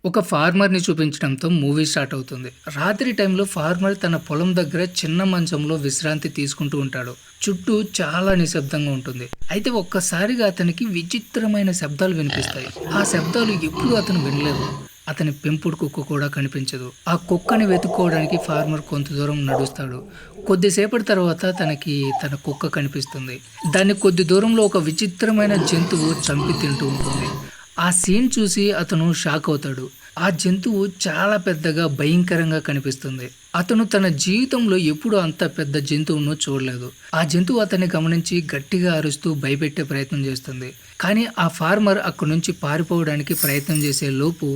ఒక ఫార్మర్‌ని చూపించడంతో movie start అవుతుంది. రాత్రి టైంలో ఫార్మర్ తన పొలం దగ్గర చిన్న మంచంలో విశ్రాంతి తీసుకుంటూ ఉంటాడు. చుట్టూ చాలా నిశ్శబ్దంగా ఉంటుంది. అయితే ఒక్కసారిగా అతనికి విచిత్రమైన శబ్దాలు వినిపిస్తాయి. ఆ శబ్దాలు ఎప్పుడూ అతను వినలేదు. అతని పెంపుడు కుక్క కూడా కనిపించదు. ఆ కుక్కని వెతుక్కోవడానికి ఫార్మర్ కొంత దూరం నడుస్తాడు. కొద్దిసేపటి తర్వాత తన కుక్క కనిపిస్తుంది. దాన్ని కొద్ది దూరంలో ఒక విచిత్రమైన జంతువు చంపి తింటూ ఉంటుంది. ఆ సీన్ చూసి అతను షాక్ అవుతాడు. ఆ జంతువు చాలా పెద్దగా భయంకరంగా కనిపిస్తుంది. అతను తన జీవితంలో ఎప్పుడూ అంత పెద్ద జంతువును చూడలేదు. ఆ జంతువు అతన్ని గమనించి గట్టిగా అరుస్తూ భయపెట్టే ప్రయత్నం చేస్తుంది. కానీ ఆ ఫార్మర్ అక్కడి నుంచి పారిపోవడానికి ప్రయత్నం చేసే లోపు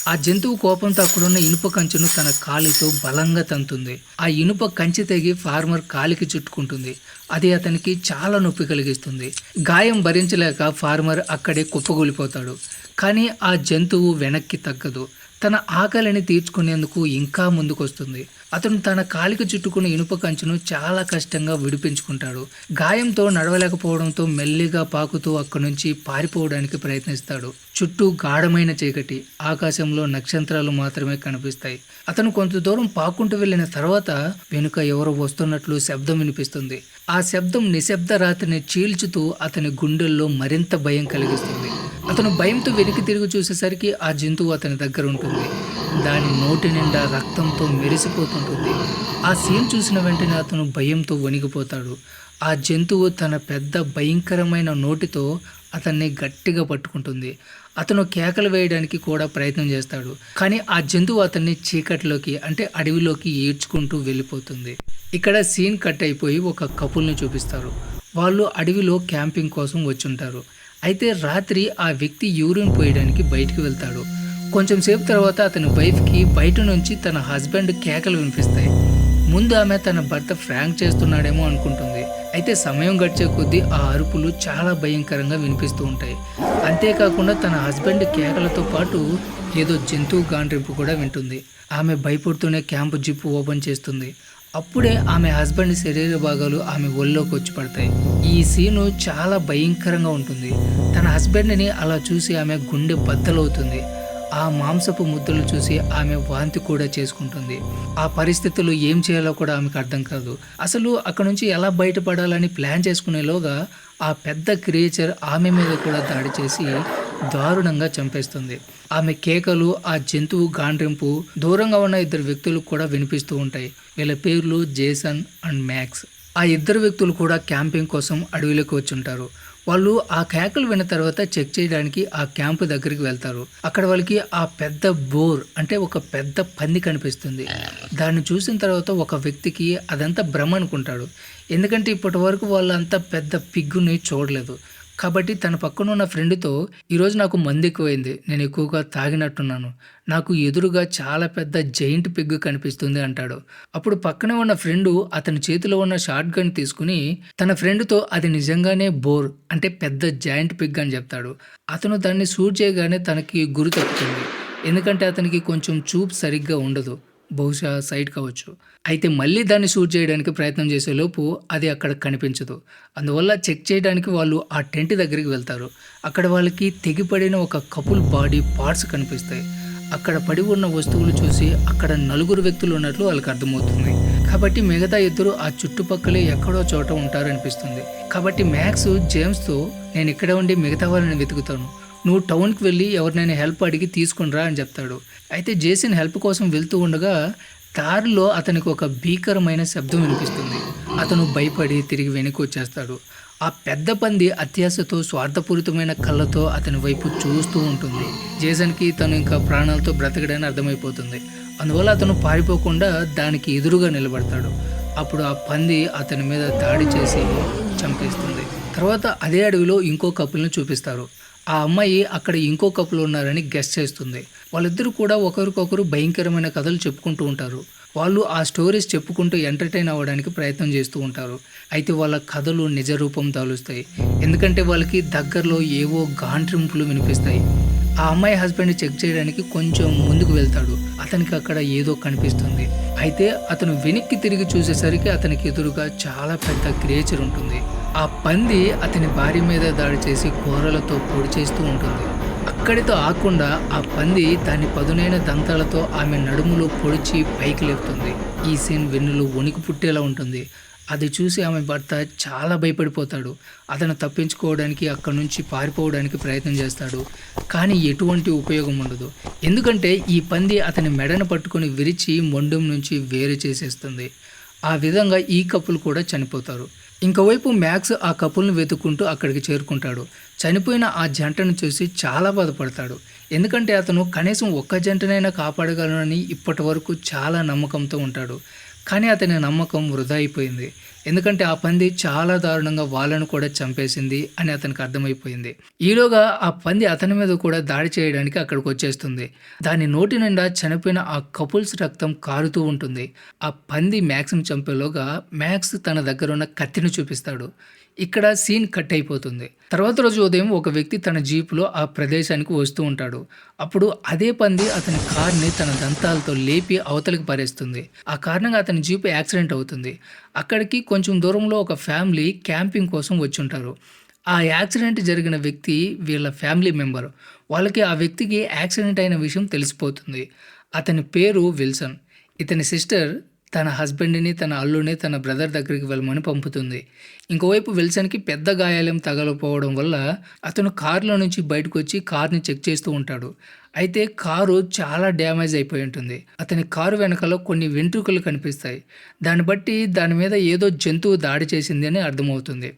ఆ జంతువు కోపంతో అక్కడున్న ఇనుప కంచెను తన కాలితో బలంగా తంతుంది. ఆ ఇనుప కంచె తెగి ఫార్మర్ కాలికి చుట్టుకుంటుంది. అది అతనికి చాలా నొప్పి కలిగిస్తుంది. గాయం భరించలేక ఫార్మర్ అక్కడే కుప్పగూలిపోతాడు. కానీ ఆ జంతువు వెనక్కి తగ్గదు. తన ఆకలిని తీర్చుకునేందుకు ఇంకా ముందుకొస్తుంది. అతను తన కాలికి చుట్టుకున్న ఇనుప కంచును చాలా కష్టంగా విడిపించుకుంటాడు. గాయంతో నడవలేకపోవడంతో మెల్లిగా పాకుతూ అక్కడి నుంచి పారిపోవడానికి ప్రయత్నిస్తాడు. చుట్టూ గాఢమైన చీకటి, ఆకాశంలో నక్షత్రాలు మాత్రమే కనిపిస్తాయి. అతను కొంత దూరం పాక్కుంటూ వెళ్ళిన తర్వాత వెనుక ఎవరో వస్తున్నట్లు శబ్దం వినిపిస్తుంది. ఆ శబ్దం నిశ్శబ్ద రాత్రిని చీల్చుతూ అతని గుండెల్లో మరింత భయం కలిగిస్తుంది. అతను భయంతో వెనక్కి తిరిగి చూసేసరికి ఆ జంతువు అతని దగ్గర ఉంటుంది. దాని నోటి నిండా రక్తంతో మెరిసిపోతుంటుంది. ఆ సీన్ చూసిన వెంటనే అతను భయంతో వణికిపోతాడు. ఆ జంతువు తన పెద్ద భయంకరమైన నోటితో అతన్ని గట్టిగా పట్టుకుంటుంది. అతను కేకలు వేయడానికి కూడా ప్రయత్నం చేస్తాడు. కానీ ఆ జంతువు అతన్ని చీకటిలోకి అంటే అడవిలోకి ఈడ్చుకుంటూ వెళ్ళిపోతుంది. ఇక్కడ సీన్ కట్ అయిపోయి ఒక కపుల్ని చూపిస్తారు. వాళ్ళు అడవిలో క్యాంపింగ్ కోసం వచ్చుంటారు. అయితే రాత్రి ఆ వ్యక్తి యూరిన్ పోయడానికి బయటికి వెళ్తాడు. కొంచెం సేపు తర్వాత అతని వైఫ్కి బయట నుంచి తన హస్బెండ్ కేకలు వినిపిస్తాయి. ముందు ఆమె తన భర్త ఫ్రాంక్ చేస్తున్నాడేమో అనుకుంటుంది. అయితే సమయం గడిచే కొద్దీ ఆ అరుపులు చాలా భయంకరంగా వినిపిస్తూ ఉంటాయి. అంతేకాకుండా తన హస్బెండ్ కేకలతో పాటు ఏదో జంతువు గాండ్రింపు కూడా వింటుంది. ఆమె భయపడుతూనే క్యాంపు జిప్పు ఓపెన్ చేస్తుంది. అప్పుడే ఆమె హస్బెండ్ శరీర భాగాలు ఆమె ఒళ్ళోకి వచ్చి పడతాయి. ఈ సీను చాలా భయంకరంగా ఉంటుంది. తన హస్బెండ్ని అలా చూసి ఆమె గుండె బద్దలవుతుంది. ఆ మాంసపు ముద్దలు చూసి ఆమె వాంతి కూడా చేసుకుంటుంది. ఆ పరిస్థితుల్లో ఏం చేయాలో కూడా ఆమెకు అర్థం కాదు. అసలు అక్కడ నుంచి ఎలా బయటపడాలని ప్లాన్ చేసుకునేలోగా ఆ పెద్ద క్రియేచర్ ఆమె మీద కూడా దాడి చేసి దారుణంగా చంపేస్తుంది. ఆమె కేకలు, ఆ జంతువు గాండ్రింపు దూరంగా ఉన్న ఇద్దరు వ్యక్తులకు కూడా వినిపిస్తూ ఉంటాయి. వీళ్ళ పేర్లు జేసన్ అండ్ మ్యాక్స్. ఆ ఇద్దరు వ్యక్తులు కూడా క్యాంపింగ్ కోసం అడవిలోకి వచ్చుంటారు. వాళ్ళు ఆ కేకలు విన్న తర్వాత చెక్ చేయడానికి ఆ క్యాంపు దగ్గరికి వెళ్తారు. అక్కడ వాళ్ళకి ఆ పెద్ద బోర్ అంటే ఒక పెద్ద పంది కనిపిస్తుంది. దాన్ని చూసిన తర్వాత ఒక వ్యక్తికి అదంతా భ్రమ అనుకుంటాడు. ఎందుకంటే ఇప్పటి వరకు వాళ్ళు అంత పెద్ద పిగ్గుని చూడలేదు. కాబట్టి తన పక్కన ఉన్న ఫ్రెండ్తో ఈరోజు నాకు మందు ఎక్కువైంది, నేను ఎక్కువగా తాగినట్టున్నాను, నాకు ఎదురుగా చాలా పెద్ద జైంట్ పిగ్ కనిపిస్తుంది అంటాడు. అప్పుడు పక్కనే ఉన్న ఫ్రెండు అతని చేతిలో ఉన్న షార్ట్ గన్ తీసుకుని తన ఫ్రెండ్తో అది నిజంగానే బోర్ అంటే పెద్ద జాయింట్ పిగ్ అని చెప్తాడు. అతను దాన్ని షూట్ చేయగానే తనకి గురి తప్పుతుంది. ఎందుకంటే అతనికి కొంచెం చూపు సరిగ్గా ఉండదు, బహుశా సైట్ కావచ్చు. అయితే మళ్ళీ దాన్ని షూట్ చేయడానికి ప్రయత్నం చేసేలోపు అది అక్కడ కనిపించదు. అందువల్ల చెక్ చేయడానికి వాళ్ళు ఆ టెంట్ దగ్గరికి వెళ్తారు. అక్కడ వాళ్ళకి తెగిపడిన ఒక కపుల్ బాడీ పార్ట్స్ కనిపిస్తాయి. అక్కడ పడి ఉన్న వస్తువులు చూసి అక్కడ నలుగురు వ్యక్తులు ఉన్నట్లు వాళ్ళకి అర్థమవుతుంది. కాబట్టి మిగతా ఇద్దరు ఆ చుట్టుపక్కలే ఎక్కడో చోట ఉంటారనిపిస్తుంది. కాబట్టి మ్యాక్స్ జేమ్స్తో నేను ఇక్కడ ఉండి మిగతా వాళ్ళని వెతుకుతాను, నువ్వు టౌన్కి వెళ్ళి ఎవరినైనా హెల్ప్ అడిగి తీసుకునిరా అని చెప్తాడు. అయితే జేసన్ హెల్ప్ కోసం వెళ్తూ ఉండగా దారిలో అతనికి ఒక భీకరమైన శబ్దం వినిపిస్తుంది. అతను భయపడి తిరిగి వెనక్కి వచ్చేస్తాడు. ఆ పెద్ద పంది అత్యాశతో స్వార్థపూరితమైన కళ్ళతో అతని వైపు చూస్తూ ఉంటుంది. జేసన్కి తను ఇంకా ప్రాణాలతో బ్రతకడని అర్థమైపోతుంది. అందువల్ల అతను పారిపోకుండా దానికి ఎదురుగా నిలబడతాడు. అప్పుడు ఆ పంది అతని మీద దాడి చేసి చంపేస్తుంది. తర్వాత అదే అడవిలో ఇంకో కపుల్ని చూపిస్తారు. ఆ అమ్మాయి అక్కడ ఇంకో కపుల్ ఉన్నారని గెస్ చేస్తుంది. వాళ్ళిద్దరూ కూడా ఒకరికొకరు భయంకరమైన కథలు చెప్పుకుంటూ ఉంటారు. వాళ్ళు ఆ స్టోరీస్ చెప్పుకుంటూ ఎంటర్టైన్ అవ్వడానికి ప్రయత్నం చేస్తూ ఉంటారు. అయితే వాళ్ళ కథలు నిజ రూపం దాలుస్తాయి. ఎందుకంటే వాళ్ళకి దగ్గరలో ఏవో గాండ్రింపులు వినిపిస్తాయి. ఆ అమ్మాయి హస్బెండ్ చెక్ చేయడానికి కొంచెం ముందుకు వెళ్తాడు. అతనికి అక్కడ ఏదో కనిపిస్తుంది. అయితే అతను వెనక్కి తిరిగి చూసేసరికి అతనికి ఎదురుగా చాలా పెద్ద క్రియేచర్ ఉంటుంది. ఆ పంది అతని భార్య మీద దాడి చేసి కూరలతో పొడి చేస్తూ ఉంటుంది. అక్కడితో ఆగకుండా ఆ పంది దాని పదునైన దంతాలతో ఆమె నడుములో పొడిచి పైకి లేపుతుంది. ఈ సీన్ వెన్నులో వణుకు పుట్టేలా ఉంటుంది. అది చూసి ఆమె భర్త చాలా భయపడిపోతాడు. అతను తప్పించుకోవడానికి అక్కడి నుంచి పారిపోవడానికి ప్రయత్నం చేస్తాడు. కానీ ఎటువంటి ఉపయోగం ఉండదు. ఎందుకంటే ఈ పంది అతని మెడను పట్టుకొని విరిచి మొండెం నుంచి వేరు చేసేస్తుంది. ఆ విధంగా ఈ కపుల్ కూడా చనిపోతారు. ఇంకోవైపు మ్యాక్స్ ఆ కపుల్ని వెతుక్కుంటూ అక్కడికి చేరుకుంటాడు. చనిపోయిన ఆ జంటను చూసి చాలా బాధపడతాడు. ఎందుకంటే అతను కనీసం ఒక్క జంటనైనా కాపాడగలనని ఇప్పటి వరకు చాలా నమ్మకంతో ఉంటాడు. కానీ అతని నమ్మకం వృధా అయిపోయింది. ఎందుకంటే ఆ పంది చాలా దారుణంగా వాళ్ళను కూడా చంపేసింది అని అతనికి అర్థమైపోయింది. ఈలోగా ఆ పంది అతని మీద కూడా దాడి చేయడానికి అక్కడికి వచ్చేస్తుంది. దాని నోటి నిండా చనిపోయిన ఆ కపుల్స్ రక్తం కారుతూ ఉంటుంది. ఆ పంది మ్యాక్స్ని చంపేలోగా మ్యాక్స్ తన దగ్గర ఉన్న కత్తిని చూపిస్తాడు. ఇక్కడ సీన్ కట్ అయిపోతుంది. తర్వాత రోజు ఉదయం ఒక వ్యక్తి తన జీపులో ఆ ప్రదేశానికి వస్తూ ఉంటాడు. అప్పుడు అదే పంది అతని కార్ని తన దంతాలతో లేపి అవతలికి పారేస్తుంది. ఆ కారణంగా అతని జీపు యాక్సిడెంట్ అవుతుంది. అక్కడికి కొంచెం దూరంలో ఒక ఫ్యామిలీ క్యాంపింగ్ కోసం వచ్చి ఉంటారు. ఆ యాక్సిడెంట్ జరిగిన వ్యక్తి వీళ్ళ ఫ్యామిలీ మెంబర్. వాళ్ళకి ఆ వ్యక్తికి యాక్సిడెంట్ అయిన విషయం తెలిసిపోతుంది. అతని పేరు విల్సన్. ఇతని సిస్టర్ తన హస్బెండ్ని, తన అల్లుని తన బ్రదర్ దగ్గరికి వెళ్ళమని పంపుతుంది. ఇంకోవైపు విల్సన్కి పెద్ద గాయాలేం తగలపోవడం వల్ల అతను కారులో నుంచి బయటకు వచ్చి కార్ని చెక్ చేస్తూ ఉంటాడు. అయితే కారు చాలా డ్యామేజ్ అయిపోయి ఉంటుంది. అతని కారు వెనకాల కొన్ని వెంట్రుకలు కనిపిస్తాయి. దాన్ని బట్టి దాని మీద ఏదో జంతువు దాడి చేసింది అని అర్థమవుతుంది.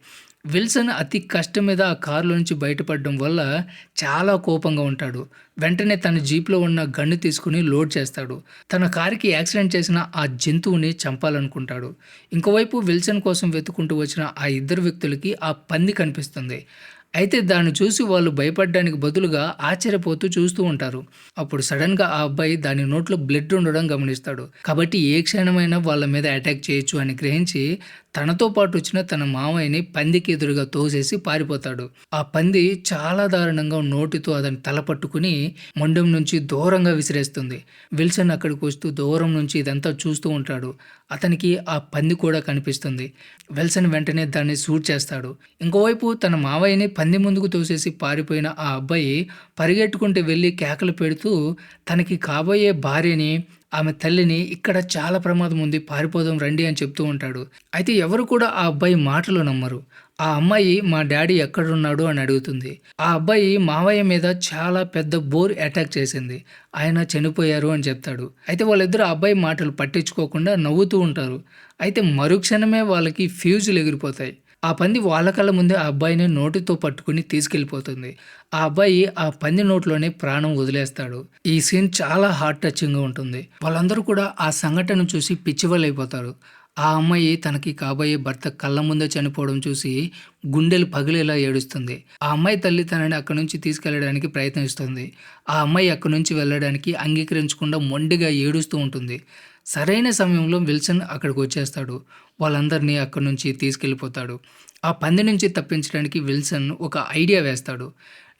విల్సన్ అతి కష్టం మీద ఆ కారులో నుంచి బయటపడడం వల్ల చాలా కోపంగా ఉంటాడు. వెంటనే తన జీప్లో ఉన్న గన్ను తీసుకుని లోడ్ చేస్తాడు. తన కారుకి యాక్సిడెంట్ చేసిన ఆ జంతువుని చంపాలనుకుంటాడు. ఇంకోవైపు విల్సన్ కోసం వెతుకుంటూ వచ్చిన ఆ ఇద్దరు వ్యక్తులకి ఆ పంది కనిపిస్తుంది. అయితే దాన్ని చూసి వాళ్ళు భయపడడానికి బదులుగా ఆశ్చర్యపోతూ చూస్తూ ఉంటారు. అప్పుడు సడన్గా ఆ అబ్బాయి దాని నోట్లో బ్లడ్ ఉండడం గమనిస్తాడు. కాబట్టి ఏ క్షణమైనా వాళ్ళ మీద అటాక్ చేయొచ్చు అని గ్రహించి తనతో పాటు వచ్చిన తన మామయ్యని పందికి ఎదురుగా తోసేసి పారిపోతాడు. ఆ పంది చాలా దారుణంగా నోటితో అతని తల పట్టుకుని మొండెం నుంచి దూరంగా విసిరేస్తుంది. విల్సన్ అక్కడికి వస్తూ దూరం నుంచి ఇదంతా చూస్తూ ఉంటాడు. అతనికి ఆ పంది కూడా కనిపిస్తుంది. విల్సన్ వెంటనే దాన్ని షూట్ చేస్తాడు. ఇంకోవైపు తన మావయ్యని పంది ముందుకు తోసేసి పారిపోయిన ఆ అబ్బాయి పరిగెట్టుకుంటూ వెళ్ళి కేకలు పెడుతూ తనకి కాబోయే భార్యని, ఆమె తల్లిని ఇక్కడ చాలా ప్రమాదం ఉంది, పారిపోదాం రండి అని చెప్తూ ఉంటాడు. అయితే ఎవరు కూడా ఆ అబ్బాయి మాటలు నమ్మరు. ఆ అమ్మాయి మా డాడీ ఎక్కడున్నాడు అని అడుగుతుంది. ఆ అబ్బాయి మావయ్య మీద చాలా పెద్ద బోర్ అటాక్ చేసింది, ఆయన చనిపోయారు అని చెప్తాడు. అయితే వాళ్ళిద్దరు ఆ అబ్బాయి మాటలు పట్టించుకోకుండా నవ్వుతూ ఉంటారు. అయితే మరుక్షణమే వాళ్ళకి ఫ్యూజులు ఎగిరిపోతాయి. ఆ పంది వాళ్ళ కళ్ళ ముందే ఆ అబ్బాయిని నోటితో పట్టుకుని తీసుకెళ్ళిపోతుంది. ఆ అబ్బాయి ఆ పంది నోట్లోనే ప్రాణం వదిలేస్తాడు. ఈ సీన్ చాలా హార్ట్ టచింగ్గా ఉంటుంది. వాళ్ళందరూ కూడా ఆ సంఘటన చూసి పిచ్చివాళ్ళైపోతారు. ఆ అమ్మాయి తనకి కాబోయే భర్త కళ్ళ ముందే చనిపోవడం చూసి గుండెలు పగిలేలా ఏడుస్తుంది. ఆ అమ్మాయి తల్లి తనని అక్కడి నుంచి తీసుకెళ్లడానికి ప్రయత్నిస్తుంది. ఆ అమ్మాయి అక్కడి నుంచి వెళ్ళడానికి అంగీకరించకుండా మొండిగా ఏడుస్తూ ఉంటుంది. సరైన సమయంలో విల్సన్ అక్కడికి వచ్చేస్తాడు. వాళ్ళందరినీ అక్కడి నుంచి తీసుకెళ్ళిపోతాడు. ఆ పంది నుంచి తప్పించడానికి విల్సన్ ఒక ఐడియా వేస్తాడు.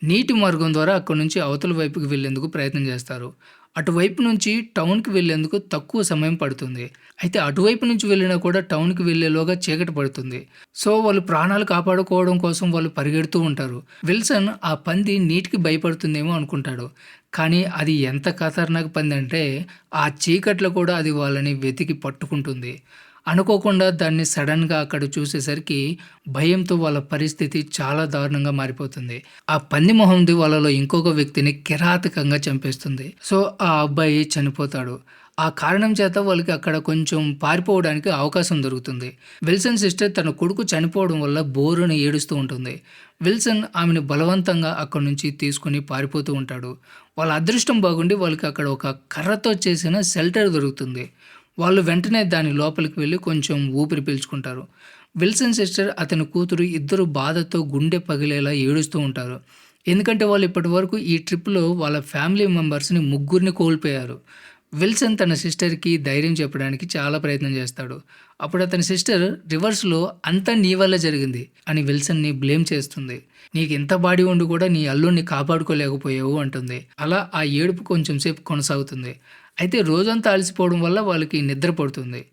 నీటి మార్గం ద్వారా అక్కడి నుంచి అవతల వైపుకి వెళ్లేందుకు ప్రయత్నం చేస్తారు. అటువైపు నుంచి టౌన్కి వెళ్లేందుకు తక్కువ సమయం పడుతుంది. అయితే అటువైపు నుంచి వెళ్ళినా కూడా టౌన్కి వెళ్లేలోగా చీకటి పడుతుంది. సో వాళ్ళు ప్రాణాలు కాపాడుకోవడం కోసం వాళ్ళు పరిగెడుతూ ఉంటారు. విల్సన్ ఆ పంది నీటికి భయపడుతుందేమో అనుకుంటాడు. కానీ అది ఎంత ఖతర్నాక్ పంది అంటే ఆ చీకట్లో కూడా అది వాళ్ళని వెతికి పట్టుకుంటుంది. అనుకోకుండా దాన్ని సడన్గా అక్కడ చూసేసరికి భయంతో వాళ్ళ పరిస్థితి చాలా దారుణంగా మారిపోతుంది. ఆ పంది మొహంది వాళ్ళలో ఇంకొక వ్యక్తిని కిరాతకంగా చంపేస్తుంది. సో ఆ అబ్బాయి చనిపోతాడు. ఆ కారణం చేత వాళ్ళకి అక్కడ కొంచెం పారిపోవడానికి అవకాశం దొరుకుతుంది. విల్సన్ సిస్టర్ తన కొడుకు చనిపోవడం వల్ల బోరుని ఏడుస్తూ ఉంటుంది. విల్సన్ ఆమెను బలవంతంగా అక్కడి నుంచి తీసుకుని పారిపోతూ ఉంటాడు. వాళ్ళ అదృష్టం బాగుండి వాళ్ళకి అక్కడ ఒక కర్రతో చేసిన షెల్టర్ దొరుకుతుంది. వాళ్ళు వెంటనే దాని లోపలికి వెళ్ళి కొంచెం ఊపిరి పీల్చుకుంటారు. విల్సన్ సిస్టర్ అతని కూతురు ఇద్దరు బాధతో గుండె పగిలేలా ఏడుస్తూ ఉంటారు. ఎందుకంటే వాళ్ళు ఇప్పటి వరకు ఈ ట్రిప్లో వాళ్ళ ఫ్యామిలీ మెంబర్స్ని ముగ్గురిని కోల్పోయారు. విల్సన్ తన సిస్టర్కి ధైర్యం చెప్పడానికి చాలా ప్రయత్నం చేస్తాడు. అప్పుడు అతని సిస్టర్ రివర్స్లో అంతా నీ వల్ల జరిగింది అని విల్సన్ని బ్లేమ్ చేస్తుంది. నీకు ఎంత బాడీ ఉండి కూడా నీ అల్లుడిని కాపాడుకోలేకపోయావు అంటుంది. అలా ఆ ఏడుపు కొంచెం సేపు కొనసాగుతుంది. అయితే రోజంతా అలసిపోవడం వల్ల వాళ్ళకి నిద్ర పడుతుంది.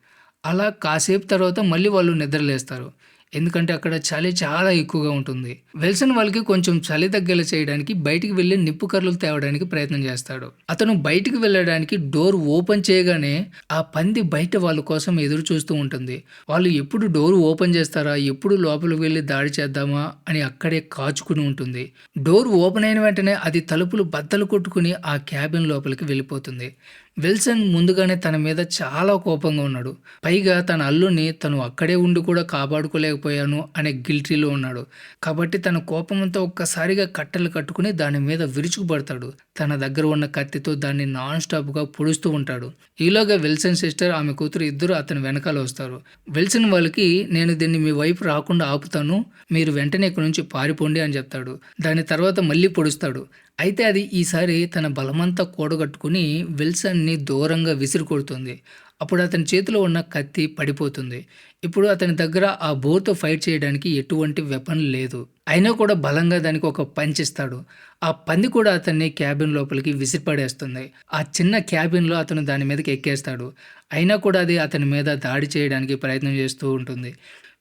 అలా కాసేపు తర్వాత మళ్ళీ వాళ్ళు నిద్రలేస్తారు. ఎందుకంటే అక్కడ చలి చాలా ఎక్కువగా ఉంటుంది. విల్సన్ వాళ్ళకి కొంచెం చలి తగ్గేలా చేయడానికి బయటికి వెళ్లి నిప్పు కర్రలు తేవడానికి ప్రయత్నం చేస్తాడు. అతను బయటికి వెళ్ళడానికి డోర్ ఓపెన్ చేయగానే ఆ పంది బయట వాళ్ళ కోసం ఎదురు చూస్తూ ఉంటుంది. వాళ్ళు ఎప్పుడు డోర్ ఓపెన్ చేస్తారా, ఎప్పుడు లోపలికి వెళ్ళి దాడి చేద్దామా అని అక్కడే కాచుకుని ఉంటుంది. డోర్ ఓపెన్ అయిన వెంటనే అది తలుపులు బద్దలు కొట్టుకుని ఆ క్యాబిన్ లోపలికి వెళ్ళిపోతుంది. విల్సన్ ముందుగానే తన మీద చాలా కోపంగా ఉన్నాడు. పైగా తన అల్లుని తను అక్కడే ఉండి కూడా కాపాడుకోలేకపోయాను అనే గిల్టీలో ఉన్నాడు. కాబట్టి తన కోపంతో ఒక్కసారిగా కట్టెలు కట్టుకుని దాని మీద విరుచుకుపడతాడు. తన దగ్గర ఉన్న కత్తితో దాన్ని నాన్ స్టాప్గా పొడుస్తూ ఉంటాడు. ఈలోగా విల్సన్ సిస్టర్, ఆమె కూతురు ఇద్దరు అతని వెనకాల వస్తారు. విల్సన్ వాళ్ళకి, నేను దీన్ని మీ వైపు రాకుండా ఆపుతాను, మీరు వెంటనే ఇక్కడి నుంచి పారిపోండి అని చెప్తాడు. దాని తర్వాత మళ్ళీ పొడుస్తాడు. అయితే అది ఈసారి తన బలమంతా కూడగట్టుకుని విల్సన్ని దూరంగా విసిరి కొడుతుంది. అప్పుడు అతని చేతిలో ఉన్న కత్తి పడిపోతుంది. ఇప్పుడు అతని దగ్గర ఆ బోర్తో ఫైట్ చేయడానికి ఎటువంటి వెపన్ లేదు. అయినా కూడా బలంగా దానికి ఒక పంచ్ ఇస్తాడు. ఆ పంది కూడా అతన్ని క్యాబిన్ లోపలికి విసిరిపడేస్తుంది. ఆ చిన్న క్యాబిన్లో అతను దాని మీదకి ఎక్కేస్తాడు. అయినా కూడా అది అతని మీద దాడి చేయడానికి ప్రయత్నం చేస్తూ ఉంటుంది.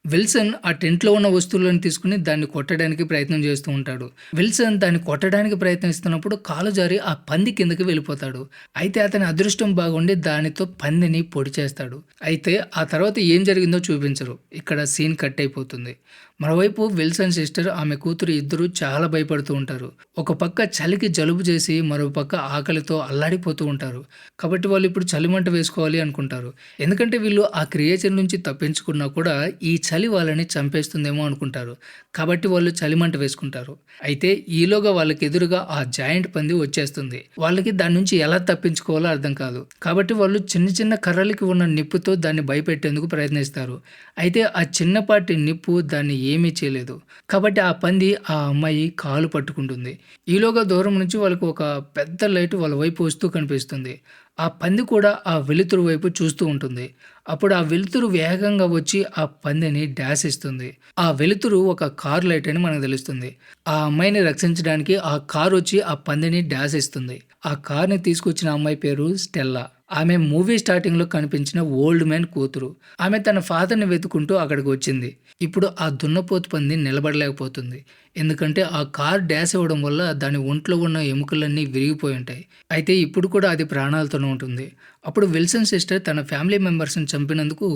విల్సన్ ఆ టెంట్లో ఉన్న వస్తువులను తీసుకుని దాన్ని కొట్టడానికి ప్రయత్నం చేస్తూ ఉంటాడు. విల్సన్ దాన్ని కొట్టడానికి ప్రయత్నిస్తున్నప్పుడు కాలు జారి ఆ పంది కిందకి వెళ్ళిపోతాడు. అయితే అతని అదృష్టం బాగుండి దానితో పందిని పొడి చేస్తాడు. అయితే ఆ తర్వాత ఏం జరిగిందో చూపించరు. ఇక్కడ సీన్ కట్ అయిపోతుంది. మరోవైపు విల్సన్ సిస్టర్, ఆమె కూతురు ఇద్దరు చాలా భయపడుతూ ఉంటారు. ఒక పక్క చలికి జలుబు చేసి మరో పక్క ఆకలితో అల్లాడిపోతూ ఉంటారు. కాబట్టి వాళ్ళు ఇప్పుడు చలిమంట వేసుకోవాలి అనుకుంటారు. ఎందుకంటే వీళ్ళు ఆ క్రియేచర్ నుంచి తప్పించుకున్నా కూడా ఈ చలి వాళ్ళని చంపేస్తుందేమో అనుకుంటారు. కాబట్టి వాళ్ళు చలిమంట వేసుకుంటారు. అయితే ఈలోగా వాళ్ళకి ఎదురుగా ఆ జాయింట్ పంది వచ్చేస్తుంది. వాళ్ళకి దాని నుంచి ఎలా తప్పించుకోవాలో అర్థం కాదు. కాబట్టి వాళ్ళు చిన్న చిన్న కర్రలకి ఉన్న నిప్పుతో దాన్ని భయపెట్టేందుకు ప్రయత్నిస్తారు. అయితే ఆ చిన్నపాటి నిప్పు దాన్ని ఏమీ చేయలేదు. కాబట్టి ఆ పంది ఆ అమ్మాయి కాలు పట్టుకుంటుంది. ఈలోగా దూరం నుంచి వాళ్ళకు ఒక పెద్ద లైట్ వాళ్ళ వైపు వస్తూ కనిపిస్తుంది. ఆ పంది కూడా ఆ వెలుతురు వైపు చూస్తూ ఉంటుంది. అప్పుడు ఆ వెలుతురు వేగంగా వచ్చి ఆ పందిని డాష్ ఇస్తుంది. ఆ వెలుతురు ఒక కార్ లైట్ అని మనకు తెలుస్తుంది. ఆ అమ్మాయిని రక్షించడానికి ఆ కార్ వచ్చి ఆ పందిని డాష్ ఇస్తుంది. ఆ కార్ని తీసుకొచ్చిన అమ్మాయి పేరు స్టెల్లా. ఆమె మూవీ స్టార్టింగ్లో కనిపించిన ఓల్డ్ మ్యాన్ కూతురు. ఆమె తన ఫాదర్ని వెతుకుంటూ అక్కడికి వచ్చింది. ఇప్పుడు ఆ దున్నపోతు పంది నిలబడలేకపోతుంది. ఎందుకంటే ఆ కార్ డాష్ ఇవ్వడం వల్ల దాని ఒంట్లో ఉన్న ఎముకలన్నీ విరిగిపోయి ఉంటాయి. అయితే ఇప్పుడు కూడా అది ప్రాణాలతోనే ఉంటుంది. అప్పుడు విల్సన్ సిస్టర్ తన ఫ్యామిలీ మెంబర్స్ని చంపినందుకు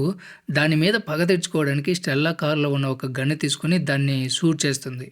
దాని మీద పగ తెచ్చుకోవడానికి స్టెల్లా కార్లో ఉన్న ఒక గన్ను తీసుకుని దాన్ని షూట్ చేస్తుంది.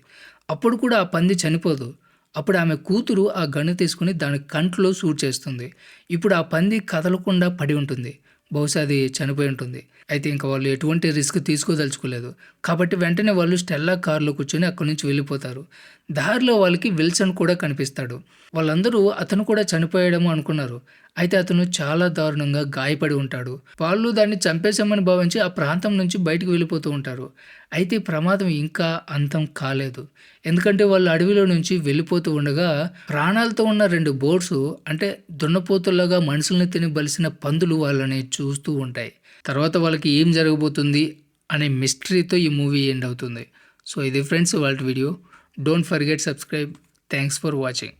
అప్పుడు కూడా ఆ పంది చనిపోదు. అప్పుడు ఆమె కూతురు ఆ గన్ను తీసుకుని దాని కంట్లో షూట్ చేస్తుంది. ఇప్పుడు ఆ పంది కదలకుండా పడి ఉంటుంది. బహుశా అది చనిపోయి ఉంటుంది. అయితే ఇంకా వాళ్ళు ఎటువంటి రిస్క్ తీసుకోదలుచుకోలేదు. కాబట్టి వెంటనే వాళ్ళు స్టెల్లా కార్లో కూర్చొని అక్కడి నుంచి వెళ్ళిపోతారు. దారిలో వాళ్ళకి విల్సన్ కూడా కనిపిస్తాడు. వాళ్ళందరూ అతను కూడా చనిపోయాడేమో అనుకున్నారు. అయితే అతను చాలా దారుణంగా గాయపడి ఉంటాడు. వాళ్ళు దాన్ని చంపేశామని భావించి ఆ ప్రాంతం నుంచి బయటకు వెళ్ళిపోతూ ఉంటారు. అయితే ఈ ప్రమాదం ఇంకా అంతం కాలేదు. ఎందుకంటే వాళ్ళు అడవిలో నుంచి వెళ్ళిపోతూ ఉండగా ప్రాణాలతో ఉన్న 2 బోట్స్, అంటే దున్నపోతుల్లాగా మనుషుల్ని తిని బలిసిన పందులు వాళ్ళని చూస్తూ ఉంటాయి. తర్వాత వాళ్ళకి ఏం జరగబోతుంది అనే మిస్టరీతో ఈ మూవీ ఎండ్ అవుతుంది. సో ఇది ఫ్రెండ్స్ వాళ్ళ video. Don't forget subscribe. Thanks for watching.